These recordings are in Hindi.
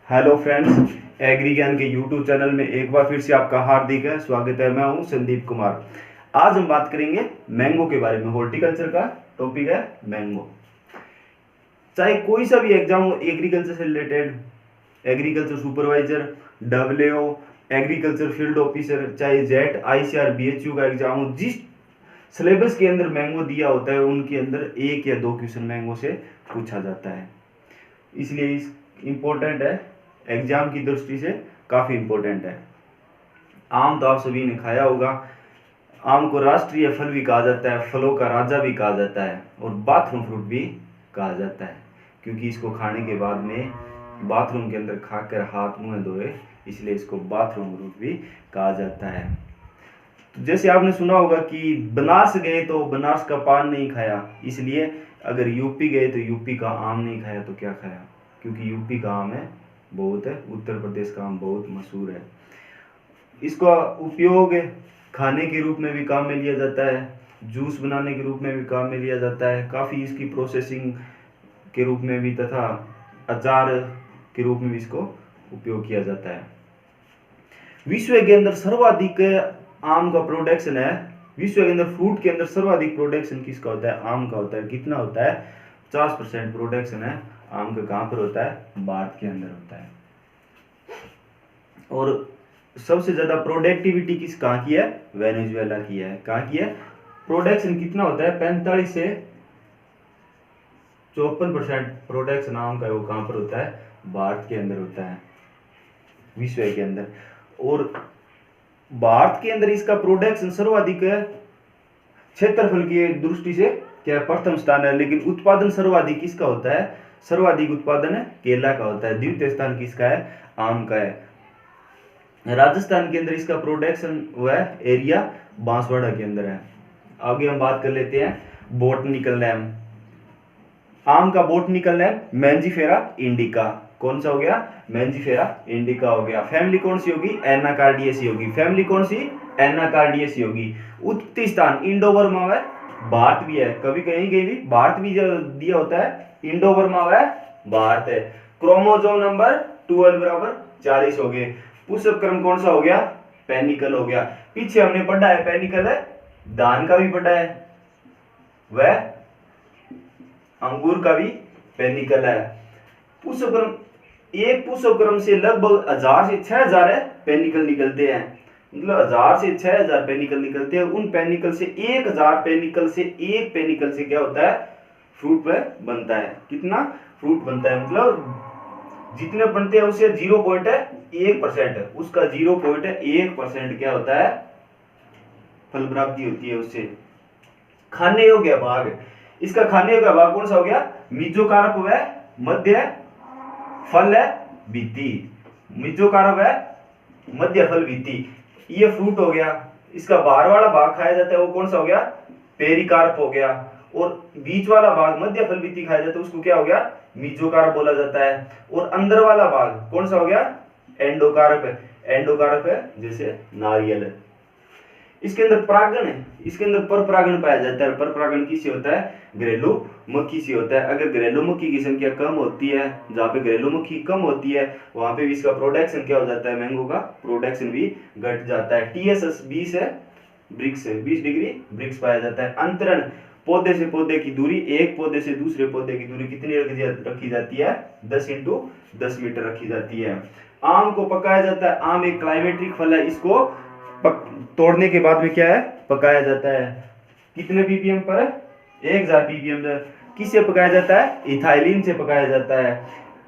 हेलो फ्रेंड्स, एग्री ज्ञान के यूट्यूब चैनल में एक बार फिर से आपका हार्दिक स्वागत है। मैं हूं संदीप कुमार। आज हम बात करेंगे मैंगो के बारे में। हॉर्टिकल्चर का टॉपिक है मैंगो। चाहे कोई सा भी एग्जाम हो एग्रीकल्चर से related, agriculture supervisor, W, agriculture field officer, चाहे जेट, आईसीआर, बीएचयू का एग्जाम हो, जिस सिलेबस के अंदर मैंगो दिया होता है उनके अंदर एक या दो क्वेश्चन मैंगो से पूछा जाता है। इसलिए इस इम्पोर्टेंट है, एग्जाम की दृष्टि से काफ़ी इम्पोर्टेंट है। आम तो आप सभी ने खाया होगा। आम को राष्ट्रीय फल भी कहा जाता है, फलों का राजा भी कहा जाता है और बाथरूम फ्रूट भी कहा जाता है, क्योंकि इसको खाने के बाद में बाथरूम के अंदर खाकर हाथ मुंह धोए, इसलिए इसको बाथरूम फ्रूट भी कहा जाता है। तो जैसे आपने सुना होगा कि बनारस गए तो बनारस का पान नहीं खाया, इसलिए अगर यूपी गए तो यूपी का आम नहीं खाया तो क्या खाया, क्योंकि यूपी का आम है बहुत है, उत्तर प्रदेश का आम बहुत मशहूर है। इसका उपयोग खाने के रूप में भी काम में लिया जाता है, जूस बनाने के रूप में भी काम में लिया जाता है, काफ़ी इसकी प्रोसेसिंग के रूप में भी तथा अचार के रूप में भी इसको उपयोग किया जाता है। विश्व के अंदर सर्वाधिक आम का प्रोडक्शन है। विश्व के अंदर फ्रूट के अंदर सर्वाधिक प्रोडक्शन किसका होता है? आम का होता है। कितना होता है? 50% प्रोडक्शन है आम का। कहाँ पर होता है? भारत के अंदर होता है। और सबसे ज्यादा प्रोडक्टिविटी कहाँ की है? वेनेजुएला की है। कहाँ की है? प्रोडक्शन कितना होता है? 45 से 54% प्रोडक्शन आम का वो कहाँ पर होता है? भारत के अंदर होता है, विश्व के अंदर। और भारत के अंदर इसका प्रोडक्शन सर्वाधिक है। क्षेत्रफल की दृष्टि से क्या प्रथम स्थान है, लेकिन उत्पादन सर्वाधिक किसका होता है? सर्वाधिक उत्पादन है केला का होता है। द्वितीय स्थान किसका है? आम का है। राजस्थान के अंदर इसका प्रोडक्शन हुआ है एरिया बांसवाड़ा के अंदर है। आगे हम बात कर लेते हैं बोटनिकल नेम। आम का बोटनिकल नेम मैंजीफेरा इंडिका। कौन सा हो गया? मैंजीफेरा इंडिका हो गया। फैमिली कौन सी होगी? एनाकार्डियेसी होगी। फैमिली कौन सी? एनाकार्डियेसी होगी। उत्पत्ति स्थान इंडो बर्मा में भारत भी है। कभी कहीं कहीं भी भारत भी दिया होता है, इंडो बर्मा में भारत है। क्रोमोसोम नंबर 12 बराबर 40 हो गए। पुष्प क्रम कौन सा हो गया? पेनिकल हो गया। पीछे हमने पढ़ा है पेनिकल है, धान का भी पढ़ा है, वह अंगूर का भी पेनिकल है। पुष्प क्रम, एक पुष्प क्रम से लगभग 1000 से 6000 पेनिकल निकलते हैं। मतलब 1000 से 6000 पेनिकल निकलते हैं। उन पेनिकल से 1000 पेनिकल से एक पेनिकल से क्या होता है? फ्रूट बनता है। कितना फ्रूट बनता है? मतलब जितने बनते हैं उससे 0.1%, उसका 0.1% क्या होता है? फल प्राप्ति होती है उससे। खाने योग्य भाग, इसका खाने योग्य भाग कौन सा हो गया? मिजोकार्प व मध्य फल भित्ति। मिजोकार्प व मध्य फल भित्ति, ये फ्रूट हो गया। इसका बाहर वाला भाग खाया जाता है वो कौन सा हो गया? पेरिकार्प हो गया। और बीच वाला भाग मध्य फल भित्ति खाया जाता है उसको क्या हो गया? मिजोकार्प बोला जाता है। और अंदर वाला भाग कौन सा हो गया? एंडोकार्प है। एंडोकार्प है जैसे नारियल है। इसके अंदर परागण है, इसके अंदर पर परागण पाया जाता है। पर परागण किससे होता है? घरेलू मक्खी से होता है। अगर घरेलू मक्खी की संख्या कम होती है, जहाँ पे घरेलू मक्खी कम होती है वहां पे भी इसका प्रोडक्शन क्या हो जाता है? मैंगो का प्रोडक्शन भी घट जाता है। TSS 20 है, ब्रिक्स है, 20 डिग्री ब्रिक्स पाया जाता है। अंतरण, पौधे से पौधे की दूरी, एक पौधे से दूसरे पौधे की दूरी कितनी रखी जाती है? 10 × 10 मीटर रखी जाती है। आम को पकाया जाता है। आम एक क्लाइमेट्रिक फल है, इसको तोड़ने के बाद में क्या है? पकाया जाता है। कितने ppm पर? 1000 ppm पर। किससे पकाया जाता है? इथाइलिन से पकाया जाता है।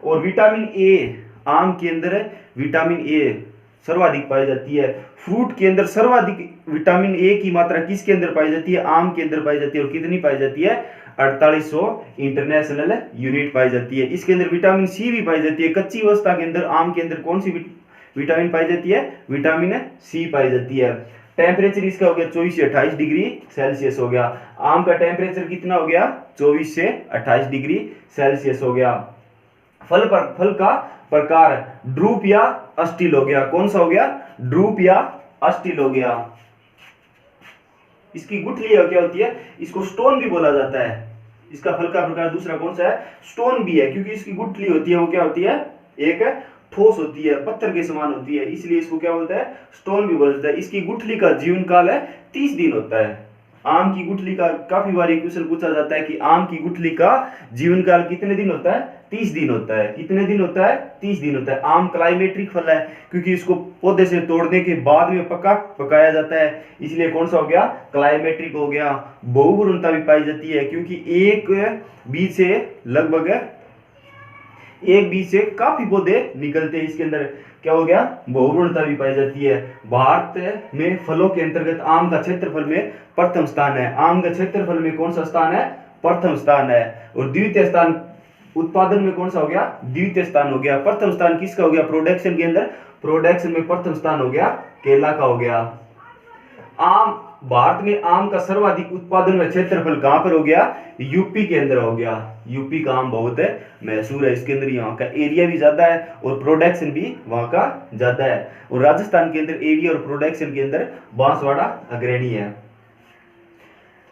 और विटामिन ए, आम के अंदर विटामिन ए सर्वाधिक पाई जाती है। फ्रूट के अंदर सर्वाधिक विटामिन ए की मात्रा किसके अंदर पाई जाती है? आम के अंदर पाई जाती है। और कितनी पाई जाती है? 4800 इंटरनेशनल यूनिट पाई जाती है। इसके अंदर विटामिन सी भी पाई जाती है। कच्ची अवस्था के अंदर आम के अंदर कौन सी विटामिन पाई जाती है? विटामिन सी पाई जाती है। टेम्परेचर इसका हो गया 24 से 28 डिग्री सेल्सियस हो गया। आम का टेम्परेचर कितना हो गया? 24 से 28 डिग्री सेल्सियस हो गया। फल का प्रकार ड्रूप या अस्टिल हो गया। कौन सा हो गया? ड्रूप या अस्टिल हो गया। इसकी गुठली क्या होती है? इसको स्टोन भी बोला जाता है। इसका फल का प्रकार दूसरा कौन सा है? स्टोन भी है, क्योंकि इसकी गुठली होती है वो क्या होती है? एक ठोस होती है, पत्थर के समान होती है, इसलिए इसको क्या बोलते हैं, स्टोन भी बोलता है। इसकी गुठली का जीवन काल है 30 दिन होता है। आम की गुठली का काफी बार क्वेश्चन पूछा जाता है कि आम की गुठली का जीवन काल कितने दिन होता है, 30 दिन होता है। कितने दिन होता है, 30 दिन होता है। आम क्लाइमेट्रिक फल है क्योंकि इसको पौधे से तोड़ने के बाद में पकाया जाता है, इसलिए कौन सा हो गया, क्लाइमेट्रिक हो गया। बहुभ्रूणता भी पाई जाती है क्योंकि एक बीज से लगभग एक बीज से काफी पौधे निकलते हैं, इसके अंदर क्या हो गया, बहुभ्रूणता भी पाई जाती है। भारत में फलों के अंतर्गत आम का क्षेत्रफल में प्रथम स्थान है। आम का क्षेत्रफल में कौन सा स्थान है, प्रथम स्थान है। और द्वितीय स्थान उत्पादन में कौन सा हो गया, द्वितीय स्थान हो गया। प्रथम स्थान किसका हो गया, प्रोडक्शन के अंदर, प्रोडक्शन में प्रथम स्थान हो गया केला का हो गया। आम, भारत में आम का सर्वाधिक उत्पादन में क्षेत्रफल कहां पर हो गया, यूपी के अंदर हो गया। यूपी का आम बहुत है मशहूर है, इसके अंदर यहाँ का एरिया भी ज्यादा है और प्रोडक्शन भी वहां का ज्यादा है। और राजस्थान के अंदर एरिया और प्रोडक्शन के अंदर बांसवाड़ा अग्रणी है।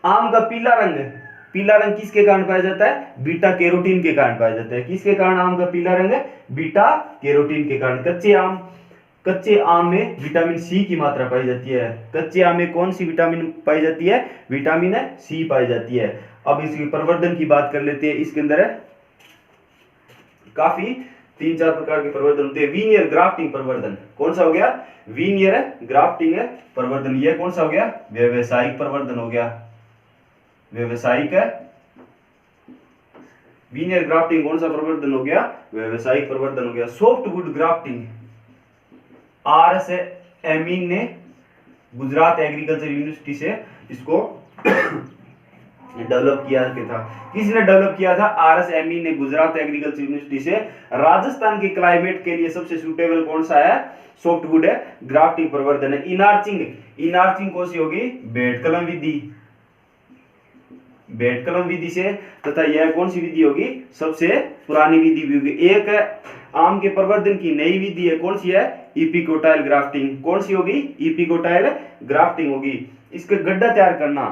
आम का पीला रंग, पीला रंग किसके कारण पाया जाता है, बीटा कैरोटीन के कारण पाया जाता है। किसके कारण आम का पीला रंग है, बीटा कैरोटीन के कारण। कच्चे आम में विटामिन सी की मात्रा पाई जाती है। कच्चे आम में कौन सी विटामिन पाई जाती है, विटामिन सी पाई जाती है। अब इसके प्रवर्धन की बात कर लेते हैं। इसके अंदर है काफी 3-4 प्रकार के प्रवर्धन होते हैं। वीनियर ग्राफ्टिंग प्रवर्धन कौन सा हो गया, वीनियर ग्राफ्टिंग प्रवर्धन। यह कौन सा हो गया, व्यावसायिक प्रवर्धन हो गया, व्यावसायिक है। वीनियर ग्राफ्टिंग कौन सा प्रवर्धन हो गया, व्यावसायिक प्रवर्धन हो गया। Softwood grafting, RS. एमीन ने गुजरात एग्रीकल्चर यूनिवर्सिटी से इसको डेवलप किया था। किसने डेवलप किया था, आर.एस. एमीन ने गुजरात एग्रीकल्चर यूनिवर्सिटी से। राजस्थान के क्लाइमेट के लिए सबसे सूटेबल कौन सा है, सॉफ्टवुड है ग्राफ्टिंग प्रवर्धन है। इनार्चिंग कौन सी होगी, बेड कलम विधि, बेड कलम विधि से, तथा यह कौन सी विधि होगी, सबसे पुरानी विधि भी होगी। एक आम के प्रवर्धन की नई विधि है, कौन सी है, इपिकोटाइल ग्राफ्टिंग। कौन सी होगी, इपिकोटाइल ग्राफ्टिंग होगी। इसका गड्ढा तैयार करना,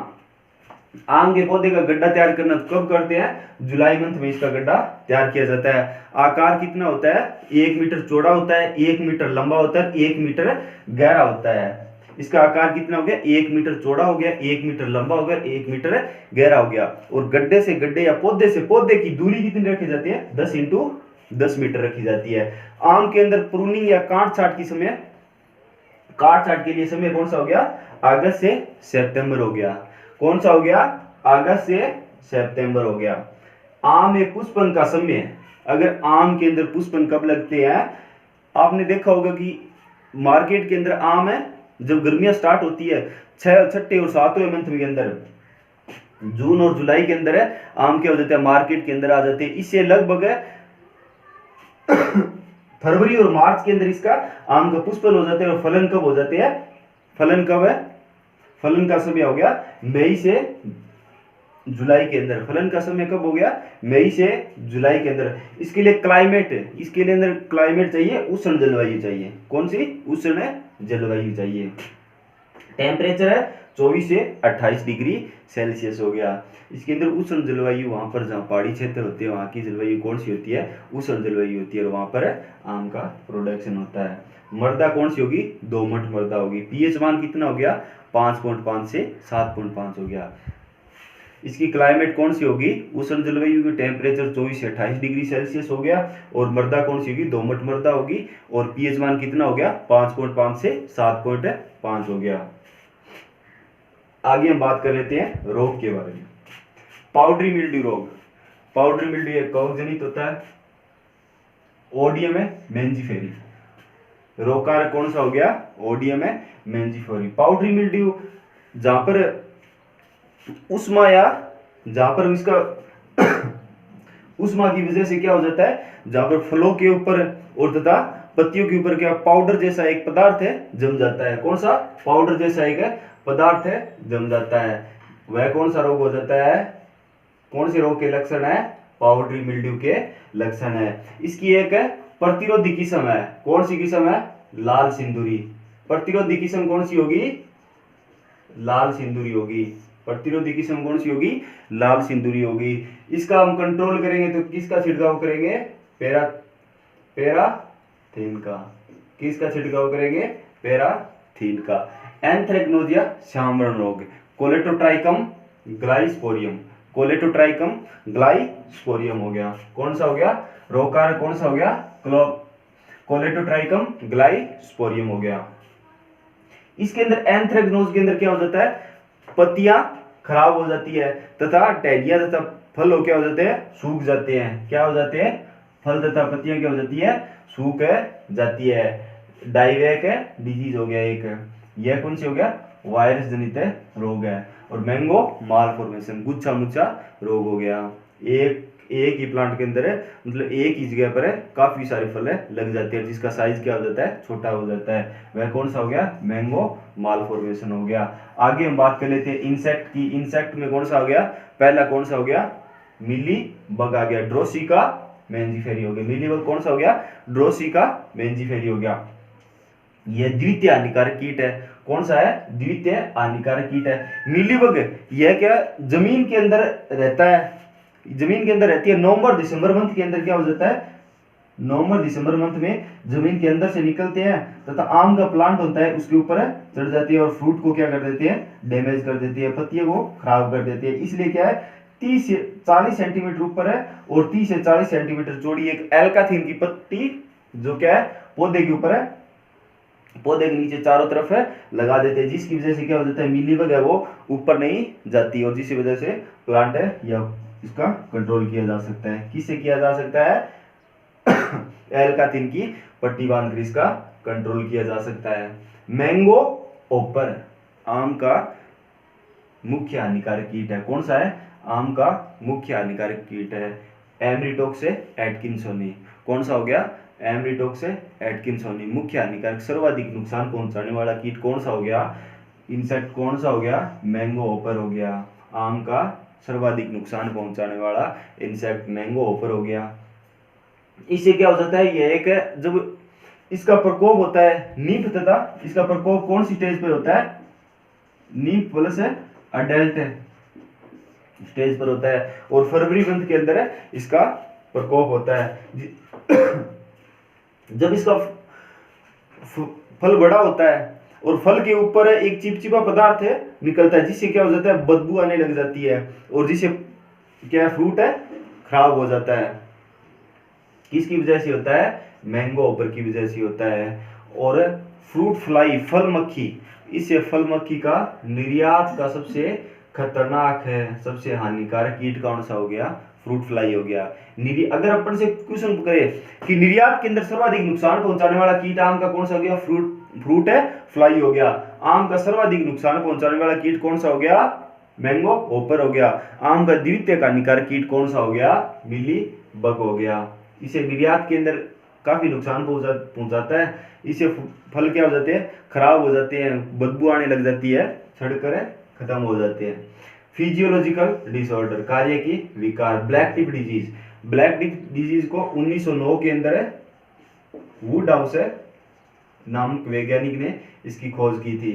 आम के पौधे का गड्ढा तैयार करना कब करते हैं, जुलाई मंथ में इसका गड्ढा तैयार किया जाता है। आकार कितना होता है, 1 मीटर चौड़ा होता है, 1 मीटर लंबा होता है, 1 मीटर गहरा होता है। इसका आकार कितना हो गया, 1 मीटर चौड़ा हो गया, 1 मीटर लंबा हो गया, 1 मीटर गहरा हो गया। और गड्ढे से गड्ढे या पौधे से पौधे की दूरी कितनी रखी जाती है, 10 × 10 मीटर रखी जाती है। आम के अंदर प्रूनिंग या काट छांट के लिए समय कौन सा हो गया, अगस्त से सितंबर हो गया। कौन सा हो गया, अगस्त से सितंबर हो गया। आम में पुष्पन का समय, अगर आम के अंदर पुष्पन कब लगते हैं, आपने देखा होगा कि मार्केट के अंदर आम है, जब गर्मियां स्टार्ट होती है 6, 6 और 7वें मंथ के अंदर, जून और जुलाई के अंदर है, आम क्या हो जाते हैं, मार्केट के अंदर आ जाते हैं। इससे लगभग फरवरी और मार्च के अंदर इसका आम का पुष्पन हो जाते हैं। और फलन कब हो जाते हैं, फलन कब है, फलन का समय हो गया मई से जुलाई के अंदर। फलन का समय कब हो गया, मई से जुलाई के अंदर। इसके लिए क्लाइमेट, इसके लिए अंदर क्लाइमेट चाहिए, उष्ण जलवायु चाहिए। कौन सी, उष्ण जलवायु चाहिए। टेम्परेचर है 24 से 28 डिग्री सेल्सियस हो गया। इसके अंदर उष्ण जलवायु, वहां पर जहाँ पहाड़ी क्षेत्र होते हैं वहां की जलवायु कौन सी होती है, उष्ण जलवायु होती है, और वहां पर आम का प्रोडक्शन होता है। मृदा कौन सी होगी, दोमट मृदा होगी। पीएच मान कितना हो गया, 5.5 से 7.5 हो गया। इसकी क्लाइमेट कौन सी होगी, उष्ण जलवायु की। टेम्परेचर 24 से 28 डिग्री सेल्सियस हो गया। और मृदा कौन सी होगी, दोमट मृदा होगी। और पीएच मान कितना हो गया, 5.5 से 7.5 हो गया। आगे हम बात कर लेते हैं रोग के बारे में। पाउडरी मिल्ड्यू रोग, पाउडरी मिल्ड्यू एक कवक जनित होता है, ओडियम है मेंजिफेरी। रोग कारक कौन सा हो गया, ओडियम है मेंजिफेरी। पाउडरी मिल्ड्यू जहां पर उष्मा या जहां पर इसका उष्मा की वजह से क्या हो जाता है, जहां पर फलों के ऊपर और तथा पत्तियों के ऊपर क्या पाउडर जैसा एक पदार्थ है जम जाता है। कौन सा, पाउडर जैसा एक पदार्थ है जम जाता है, वह कौन सा रोग हो जाता है। कौन से रोग के लक्षण है, पाउडरी मिल्ड्यू के लक्षण है। इसकी एक प्रतिरोधी किस्म है, कौन सी किस्म है, लाल सिंदूरी। प्रतिरोधी किस्म कौन सी होगी, लाल सिंदूरी होगी। प्रतिरोधी किस्म कौन सी होगी, लाल सिंदूरी होगी। इसका हम कंट्रोल करेंगे तो किसका छिड़काव करेंगे, थीन का। किसका छिड़काव करेंगे? पैराथीन का। एंथ्रेक्नोज या श्यामवर्ण रोग, कोलेटोट्राइकम ग्लाइस्पोरियम, कोलेटोट्राइकम ग्लाइस्पोरियम हो गया। कौन सा हो गया? रोग कारक कौन सा हो गया? कोलेटोट्राइकम ग्लाइस्पोरियम हो गया। इसके अंदर एंथ्रेक्नोज के अंदर क्या हो जाता है? पत्तियां खराब हो जाती है तथा टहनियां तथा फल हो क्या हो जाते हैं? सूख जाते हैं। क्या हो जाते हैं? फल तथा पत्तियां क्या हो जाती है? सूख जाती है। डाइवेक डिजीज हो गया एक, यह कौन सी हो गया? वायरस जनित रोग है। और मैंगो मालफॉर्मेशन, गुच्छा मुच्छा रोग हो गया। एक ही प्लांट के अंदर है, मतलब एक ही जगह पर है, काफी सारे फल लग जाते हैं जिसका साइज क्या हो जाता है? छोटा हो जाता है। वह कौन सा हो गया? मैंगो मालफॉर्मेशन हो गया। आगे हम बात कर लेते हैं इंसेक्ट की। इंसेक्ट में कौन सा हो गया? पहला कौन सा हो गया? मिली बग आ गया, ड्रोसिका मेंजिफेरी हो गया। मिली बग कौन सा हो गया? ड्रोसिका मेंजिफेरी हो गया। यह द्वितीय हानिकारक कीट है। कौन सा है? द्वितीय हानिकारक कीट है। मिलीबग यह क्या जमीन के अंदर रहता है, जमीन के अंदर रहती है। नवंबर दिसंबर मंथ के अंदर क्या हो जाता है? नवंबर दिसंबर मंथ में जमीन के अंदर से निकलते हैं तथा आम का प्लांट होता है उसके ऊपर चढ़ जाती है और फ्रूट को क्या कर देते हैं? डैमेज कर देती है, पत्तियों को खराब कर देती है। इसलिए क्या है? 30 से 40 सेंटीमीटर ऊपर है और 30 से 40 सेंटीमीटर चौड़ी एक एल्काथीन की पत्ती जो क्या है? पौधे के ऊपर है, पौधे के नीचे चारों तरफ है लगा देते हैं, जिसकी वजह से क्या हो जाता है? मिलीबग है वो ऊपर नहीं जाती और जिसकी वजह से प्लांट है या इसका कंट्रोल किया जा सकता है। किससे किया जा सकता है? एल्काथीन की पट्टी बांधकर इसका कंट्रोल किया जा सकता है। मैंगो ओपर आम का मुख्य हानिकारक कीट है। कौन सा है? आम का मुख्य हानिकारक कीट है। एमरिटोक्स एटकिंसोनी। कौन सा हो गया? एमरिटोक्स एटकिंसोनी। मुख्य हानिकारक सर्वाधिक नुकसान पहुंचाने वाला कीट कौन सा हो गया? इंसेक्ट कौन सा हो गया? मैंगो ओपर हो गया। आम का सर्वाधिक नुकसान पहुंचाने वाला इंसेक्ट मैंगो ओपर हो गया। इससे क्या हो जाता है? यह एक जब इसका प्रकोप होता है नींफ तथा इसका प्रकोप कौन सी स्टेज पर होता है? नींफ प्लस अडल्ट स्टेज पर होता है और फरवरी मंथ के अंदर इसका प्रकोप होता है। जब इसका फल बड़ा होता है और फल के ऊपर एक चिपचिपा पदार्थ निकलता है जिससे क्या हो जाता है? बदबू आने लग जाती है और जिससे क्या फ्रूट है खराब हो जाता है। किसकी वजह से होता है? मैंगो ओपर की वजह से होता है। और फ्रूट फ्लाई फल मक्खी, इससे फल मक्खी का निर्यात का सबसे खतरनाक है, सबसे हानिकारक कीट कौन सा हो गया? फ्रूट फ्लाई हो गया। अगर अपन से क्वेश्चन करें कि निर्यात के अंदर सर्वाधिक नुकसान पहुंचाने वाला कीट आम का कौन सा हो गया? फ्रूट है फ्लाई हो गया। आम का सर्वाधिक नुकसान पहुंचाने वाला कीट कौन सा हो गया? मैंगो ओपर हो गया। आम का द्वितीय हानिकारक कीट कौन सा हो गया? मिली बग हो गया। इसे निर्यात के अंदर काफी नुकसान पहुंचाता है। इससे फल क्या हो जाते हैं? खराब हो जाते हैं, बदबू आने लग जाती है, सड़कर खत्म हो जाते हैं। फिजियोलॉजिकल डिसऑर्डर, कार्य की विकार, black tip disease. Black tip disease को 1909 के अंदर वुडहाउस नामक वैज्ञानिक ने इसकी खोज की थी।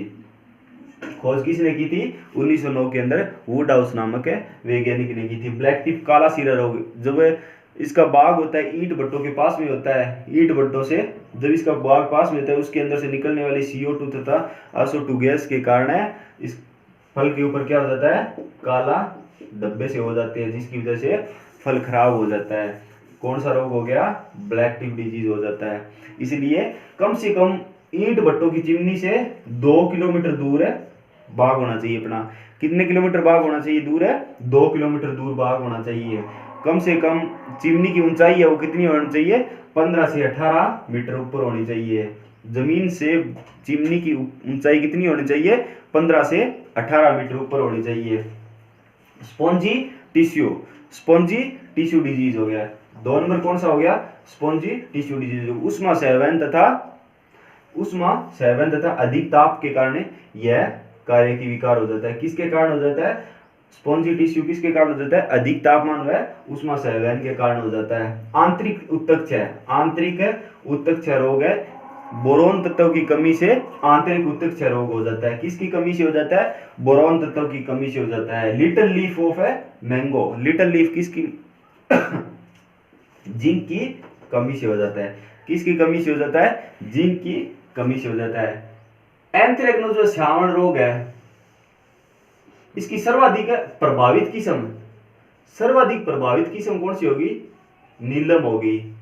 खोज किसने की थी? 1909 के अंदर वुडहाउस नामक वैज्ञानिक ने की थी। ब्लैक टिप काला सिरा रोग, जब इसका बाग होता है ईंट भट्टों के पास में होता है, ईंट भट्टों से जब इसका बाग पास में होता है उसके अंदर से निकलने वाली CO2 तथा SO2 गैस के कारण इस फल के ऊपर क्या हो जाता है? काला धब्बे से हो जाते हैं जिसकी वजह से फल खराब हो जाता है। कौन सा रोग हो गया? ब्लैक टिप डिजीज हो जाता है। इसलिए कम से कम ईंट भट्टों की चिमनी से 2 किलोमीटर दूर बाग होना चाहिए अपना। कितने किलोमीटर बाग होना चाहिए? दूर 2 किलोमीटर दूर बाग होना चाहिए। कम से कम चिमनी की ऊंचाई है वो कितनी होनी चाहिए? 15 से 18 मीटर ऊपर होनी चाहिए। जमीन से चिमनी की ऊंचाई कितनी होनी चाहिए? 15 से 18 मीटर ऊपर होनी चाहिए। स्पॉन्जी टिश्यू डिजीज हो गया। 2 नंबर कौन सा हो गया? Spongy tissue disease. उष्मा सेवन तथा अधिक ताप के कारण यह कार्य की विकार हो जाता है। किसके कारण हो जाता है? स्पॉन्जी टिश्यू किसके कारण हो जाता है? अधिक तापमान व उष्मा संवहन के कारण हो जाता है। आंतरिक ऊतक रोग है। बोरोन तत्व की कमी से आंतरिक ऊतक रोग हो जाता है। किसकी कमी से हो जाता है? बोरोन तत्व की कमी से हो जाता है। Little leaf of mango, little leaf किसकी? जिंक की कमी से हो जाता है। किसकी कमी से हो जाता है? जिंक की कमी से हो जाता है। एंथ्रेक्नोज जो श्यामण रोग है, इसकी सर्वाधिक प्रभावित किस्म कौन सी होगी? नीलम होगी।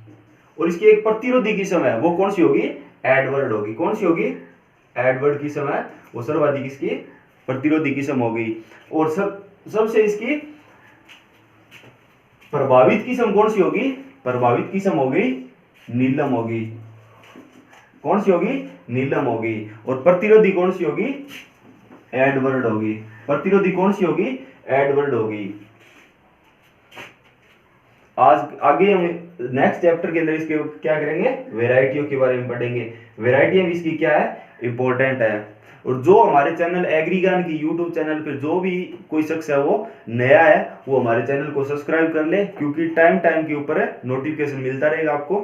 और इसकी एक प्रतिरोधी किस्म है, वो कौन सी होगी? एडवर्ड होगी। कौन सी होगी? एडवर्ड किस्म है, वो सर्वाधिक इसकी प्रतिरोधी किस्म होगी। और सबसे इसकी प्रभावित किस्म कौन सी होगी? प्रभावित किस्म होगी नीलम होगी। कौन सी होगी? नीलम होगी। और प्रतिरोधी कौन सी होगी? एडवर्ड होगी। प्रतिरोधी कौन सी होगी? एडवर्ड होगी। आज आगे हम नेक्स्ट चैप्टर के अंदर इसके क्या करेंगे? वैरायटियों के बारे में पढ़ेंगे। वैरायटियां भी इसकी क्या है? इंपॉर्टेंट है। और जो हमारे चैनल एग्रीज्ञान की यूट्यूब चैनल पे जो भी कोई शख्स है वो नया है, वो हमारे चैनल को सब्सक्राइब कर ले, क्योंकि टाइम के ऊपर है नोटिफिकेशन मिलता रहेगा आपको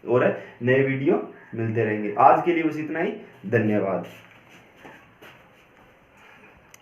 और नए वीडियो मिलते रहेंगे। आज के लिए बस इतना ही। धन्यवाद।